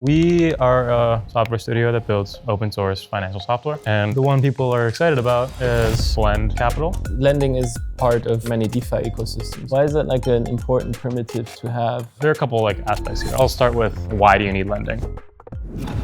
We are a software studio that builds open source financial software. And the one people are excited about is Blend Capital. Lending is part of many DeFi ecosystems. Why is it like an important primitive to have? There are a couple aspects here. I'll start with why do you need lending?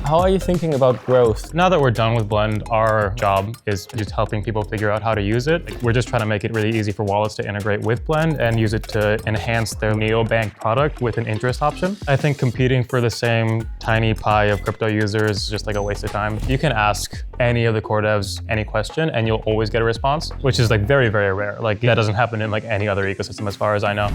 How are you thinking about growth? Now that we're done with Blend, our job is just helping people figure out how to use it. We're just trying to make it really easy for wallets to integrate with Blend and use it to enhance their neobank product with an interest option. I think competing for the same tiny pie of crypto users is just like a waste of time. You can ask any of the core devs any question and you'll always get a response, which is very, very rare. That doesn't happen in any other ecosystem as far as I know.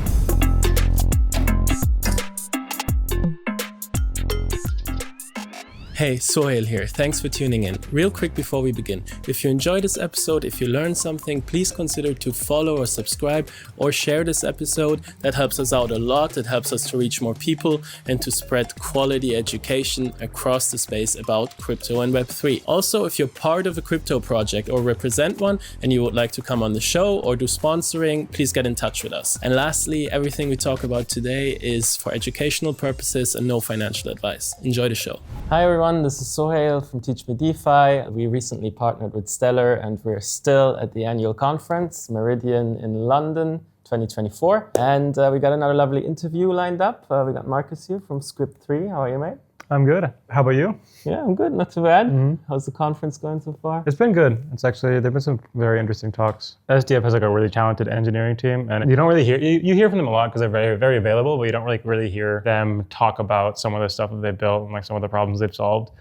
Hey, Sohail here. Thanks for tuning in. Real quick before we begin, if you enjoyed this episode, if you learned something, please consider to follow or subscribe or share this episode. That helps us out a lot. It helps us to reach more people and to spread quality education across the space about crypto and Web3. Also, if you're part of a crypto project or represent one and you would like to come on the show or do sponsoring, please get in touch with us. And lastly, everything we talk about today is for educational purposes and no financial advice. Enjoy the show. Hi everyone. This is Sohail from TEACHMEDEFI. We recently partnered with Stellar and we're still at the annual conference, Meridian in London 2024. And we got another lovely interview lined up. We got Markus here from Script3. How are you, mate? I'm good. How about you? Yeah, I'm good. Not too bad. How's the conference going so far? It's been good. There've been some very interesting talks. SDF has a really talented engineering team, and you don't really hear, you hear from them a lot because they're very, very available, but you don't really hear them talk about some of the stuff that they built and some of the problems they've solved.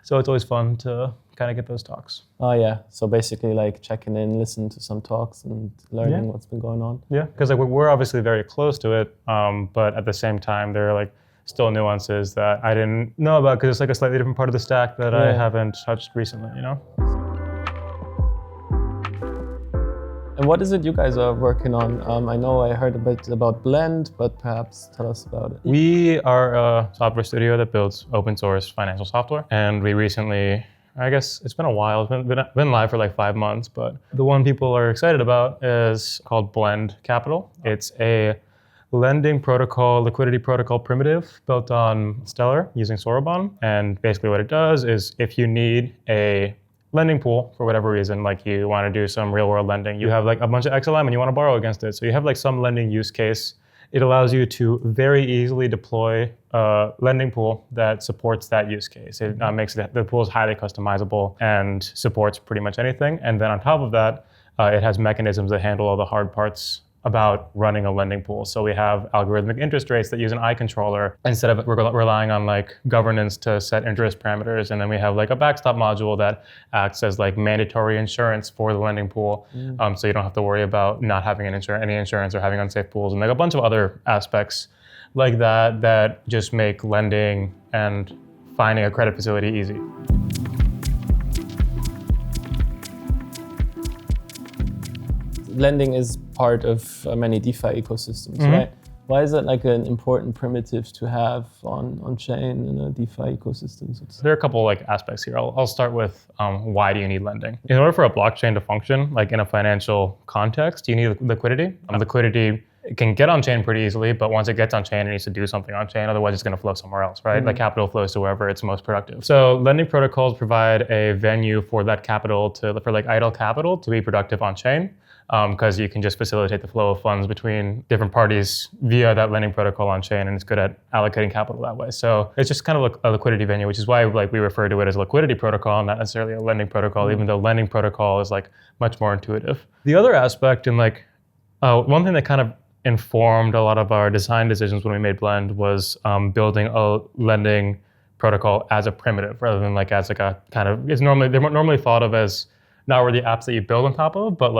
So it's always fun to kind of get those talks. Oh yeah, so basically checking in, listening to some talks and learning what's been going on. Yeah, because we're obviously very close to it, but at the same time, there are still nuances that I didn't know about because it's a slightly different part of the stack that I haven't touched recently, And what is it you guys are working on? I know I heard a bit about Blend, but perhaps tell us about it. We are a software studio that builds open source financial software. And we recently, I guess it's been a while, it's been live for 5 months, but the one people are excited about is called Blend Capital. It's a lending protocol, liquidity protocol primitive built on Stellar using Soroban. And basically what it does is if you need a lending pool for whatever reason, you want to do some real world lending, you have a bunch of XLM and you want to borrow against it. So you have some lending use case. It allows you to very easily deploy a lending pool that supports that use case. It makes the pool is highly customizable and supports pretty much anything. And then on top of that, it has mechanisms that handle all the hard parts about running a lending pool. So we have algorithmic interest rates that use an eye controller instead of relying on governance to set interest parameters. And then we have a backstop module that acts as mandatory insurance for the lending pool. So you don't have to worry about not having any insurance or having unsafe pools, and a bunch of other aspects like that just make lending and finding a credit facility easy. Lending is part of many DeFi ecosystems, right? Why is it an important primitive to have on chain in a DeFi ecosystem? There are a couple aspects here. I'll start with why do you need lending? In order for a blockchain to function in a financial context, you need liquidity. Liquidity can get on chain pretty easily, but once it gets on chain, it needs to do something on chain. Otherwise, it's going to flow somewhere else, right? Capital flows to wherever it's most productive. So lending protocols provide a venue for that capital for idle capital to be productive on chain. Because you can just facilitate the flow of funds between different parties via that lending protocol on chain, and it's good at allocating capital that way. So it's just kind of a liquidity venue, which is why we refer to it as a liquidity protocol, not necessarily a lending protocol, even though lending protocol is much more intuitive. The other aspect, and one thing that kind of informed a lot of our design decisions when we made Blend was building a lending protocol as a primitive rather than as a kind of, they're normally thought of as not really apps that you build on top of, but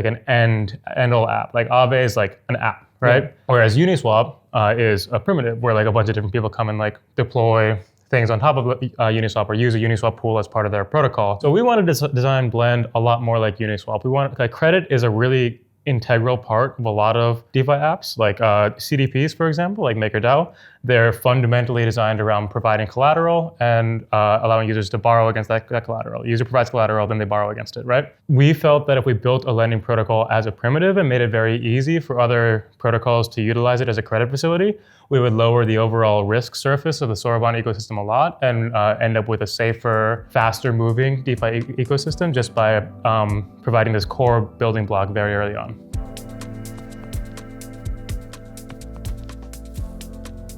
an end-all app. Aave is an app, right? Yeah. Whereas Uniswap is a primitive where a bunch of different people come and deploy things on top of Uniswap or use a Uniswap pool as part of their protocol. So we wanted to design Blend a lot more like Uniswap. We want credit is a really integral part of a lot of DeFi apps, CDPs, for example, MakerDAO, They're fundamentally designed around providing collateral and allowing users to borrow against that collateral. User provides collateral, then they borrow against it, right? We felt that if we built a lending protocol as a primitive and made it very easy for other protocols to utilize it as a credit facility, we would lower the overall risk surface of the Soroban ecosystem a lot and end up with a safer, faster moving DeFi ecosystem just by providing this core building block very early on.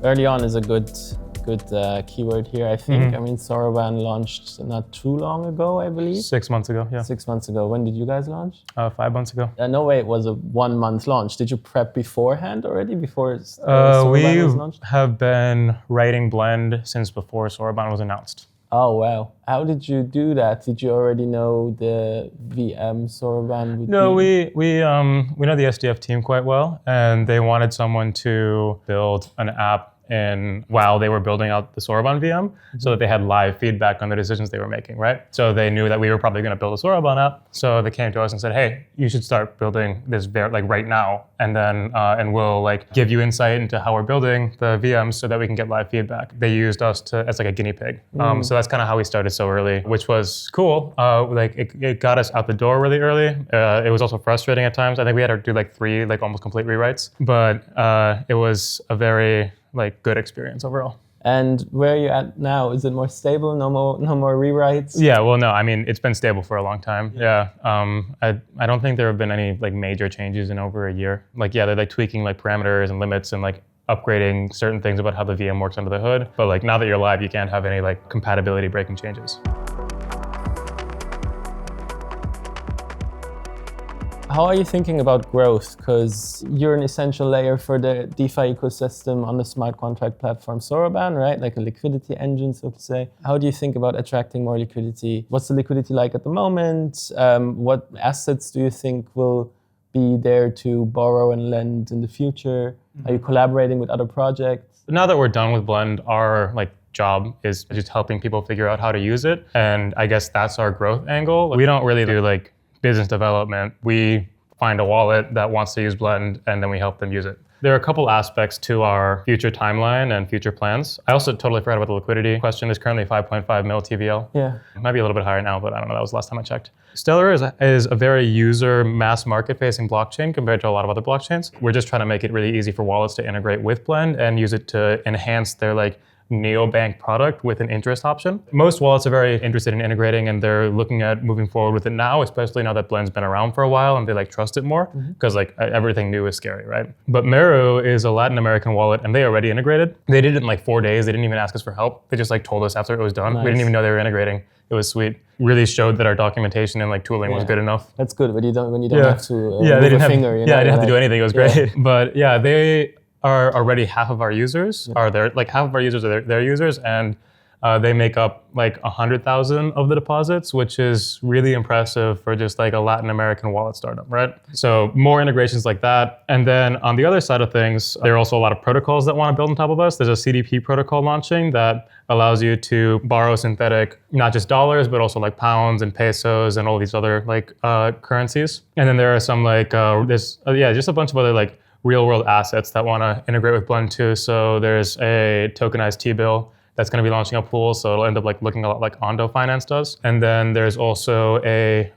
Early on is a good keyword here, I think. I mean, Soroban launched not too long ago, I believe. 6 months ago, yeah. 6 months ago. When did you guys launch? 5 months ago. No way, it was a 1 month launch. Did you prep beforehand already, before Soroban was launched? We have been writing Blend since before Soroban was announced. Oh, wow. How did you do that? Did you already know the VM Soroban would No, be? we know the SDF team quite well, and they wanted someone to build an app while they were building out the Soroban VM, so that they had live feedback on the decisions they were making, right? So they knew that we were probably going to build a Soroban app, so they came to us and said, "Hey, you should start building this right now, and then and we'll give you insight into how we're building the VMs so that we can get live feedback." They used us as a guinea pig, so that's kind of how we started so early, which was cool. It got us out the door really early. It was also frustrating at times. I think we had to do 3 almost complete rewrites, but it was a very good experience overall. And where are you at now? Is it more stable? No more rewrites? Yeah, well, no, I mean, it's been stable for a long time. Yeah. I don't think there have been any major changes in over a year. They're tweaking parameters and limits and upgrading certain things about how the VM works under the hood. But now that you're live, you can't have any compatibility breaking changes. How are you thinking about growth? Because you're an essential layer for the DeFi ecosystem on the smart contract platform Soroban, right? Like a liquidity engine, so to say. How do you think about attracting more liquidity? What's the liquidity like at the moment? What assets do you think will be there to borrow and lend in the future? Are you collaborating with other projects? Now that we're done with Blend, our job is just helping people figure out how to use it. And I guess that's our growth angle. We don't really do business development. We find a wallet that wants to use Blend, and then we help them use it. There are a couple aspects to our future timeline and future plans. I also totally forgot about the liquidity question. There's currently 5.5 mil TVL. Yeah. It might be a little bit higher now, but I don't know. That was the last time I checked. Stellar is a very user mass market facing blockchain compared to a lot of other blockchains. We're just trying to make it really easy for wallets to integrate with Blend and use it to enhance their neobank product with an interest option. Most wallets are very interested in integrating, and they're looking at moving forward with it now, especially now that Blend's been around for a while and they trust it more, because everything new is scary, right? But Meru is a Latin American wallet, and they already integrated. They did it in 4 days. They didn't even ask us for help. They just told us after it was done. Nice. We didn't even know they were integrating. It was sweet. Really showed that our documentation and tooling was good enough. That's good, when you don't have to move a finger. I didn't have to do anything. It was great. But yeah, they are already half of our users are their half of our users are their users, and they make up 100,000 of the deposits, which is really impressive for just a Latin American wallet startup, right? So more integrations like that. And then on the other side of things, there are also a lot of protocols that want to build on top of us. There's a CDP protocol launching that allows you to borrow synthetic, not just dollars, but also pounds and pesos and all these other currencies. And then there are some just a bunch of other real world assets that want to integrate with Blend too. So there's a tokenized T-bill that's going to be launching a pool, so it'll end up looking a lot like Ondo Finance does. And then there's also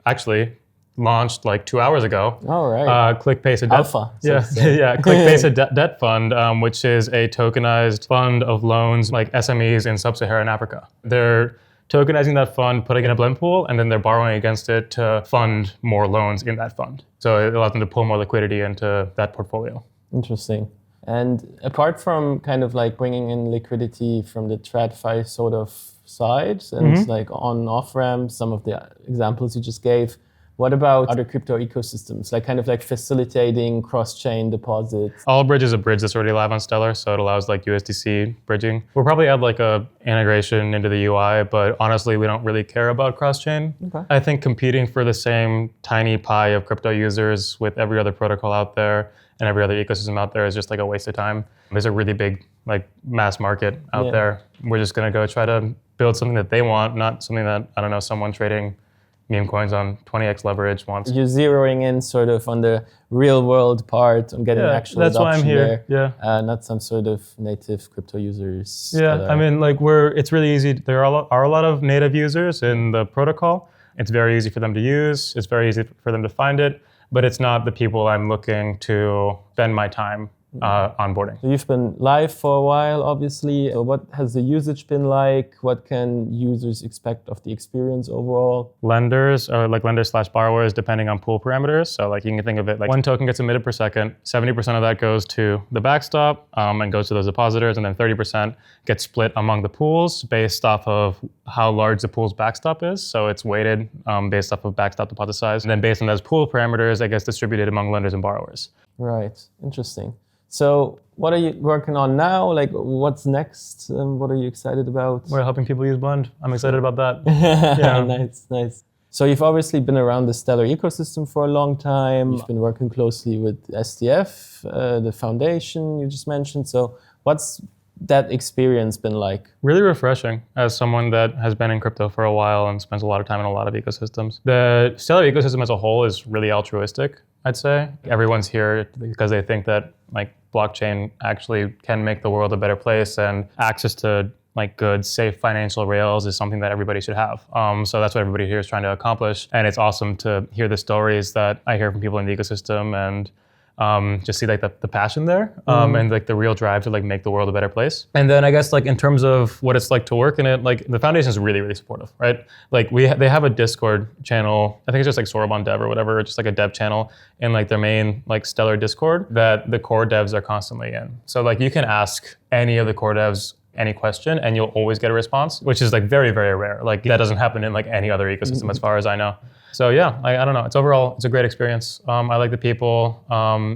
actually launched 2 hours ago. All right. ClickPace Alpha. ClickPace Debt Fund, which is a tokenized fund of loans SMEs in sub-Saharan Africa. They're tokenizing that fund, putting it in a Blend pool, and then they're borrowing against it to fund more loans in that fund. So it allows them to pull more liquidity into that portfolio. Interesting. And apart from bringing in liquidity from the TradFi sort of side and on-off ramps, some of the examples you just gave, what about other crypto ecosystems, facilitating cross-chain deposits? Allbridge is a bridge that's already live on Stellar, so it allows USDC bridging. We'll probably add a integration into the UI, but honestly, we don't really care about cross-chain. Okay. I think competing for the same tiny pie of crypto users with every other protocol out there and every other ecosystem out there is just a waste of time. There's a really big mass market out there. We're just gonna go try to build something that they want, not something that, I don't know, someone trading meme coins on 20x leverage once. You're zeroing in sort of on the real world part, on getting actual that's why I'm adoption here. there. Not some sort of native crypto users. Yeah, I mean, like it's really easy. There are a lot of native users in the protocol. It's very easy for them to use. It's very easy for them to find it, but it's not the people I'm looking to spend my time onboarding. So you've been live for a while, obviously. What has the usage been like? What can users expect of the experience overall? Lenders, or like lenders/borrowers, depending on pool parameters. So like you can think of it like 1 token gets emitted per second. 70% of that goes to the backstop and goes to those depositors, and then 30% gets split among the pools based off of how large the pool's backstop is. So it's weighted based off of backstop deposit size. And then based on those pool parameters, it gets distributed among lenders and borrowers. Right, interesting. So what are you working on now? Like what's next? What are you excited about? We're helping people use Blend. I'm excited about that. Yeah. Nice. So you've obviously been around the Stellar ecosystem for a long time. You've been working closely with SDF, the foundation you just mentioned. So what's that experience been like? Really refreshing as someone that has been in crypto for a while and spends a lot of time in a lot of ecosystems. The Stellar ecosystem as a whole is really altruistic, I'd say. Everyone's here because they think that like blockchain actually can make the world a better place, and access to like good, safe financial rails is something that everybody should have. So that's what everybody here is trying to accomplish. And it's awesome to hear the stories that I hear from people in the ecosystem and just see like the passion there and like the real drive to like make the world a better place. And then I guess like in terms of what it's like to work in it, like the foundation is really, really supportive, right? Like they have a Discord channel. I think it's just like Soroban dev or whatever, just like a dev channel in like their main like Stellar Discord that the core devs are constantly in. So like you can ask any of the core devs any question and you'll always get a response, which is like very, very rare. Like that doesn't happen in like any other ecosystem as far as I know. So yeah, I don't know. It's a great experience. I like the people.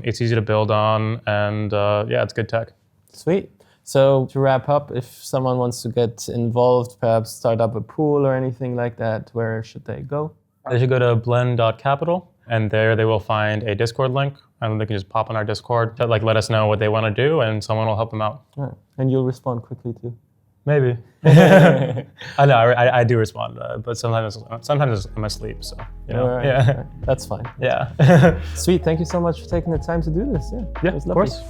It's easy to build on, and yeah, it's good tech. Sweet. So to wrap up, if someone wants to get involved, perhaps start up a pool or anything like that, where should they go? They should go to blend.capital, and there they will find a Discord link, and they can just pop on our Discord to like let us know what they want to do, and someone will help them out. Right. And you'll respond quickly too. Maybe. I know, I do respond, but sometimes I'm asleep, so, you know. Right, yeah. right. That's fine. Yeah. Sweet, thank you so much for taking the time to do this. Yeah, of course.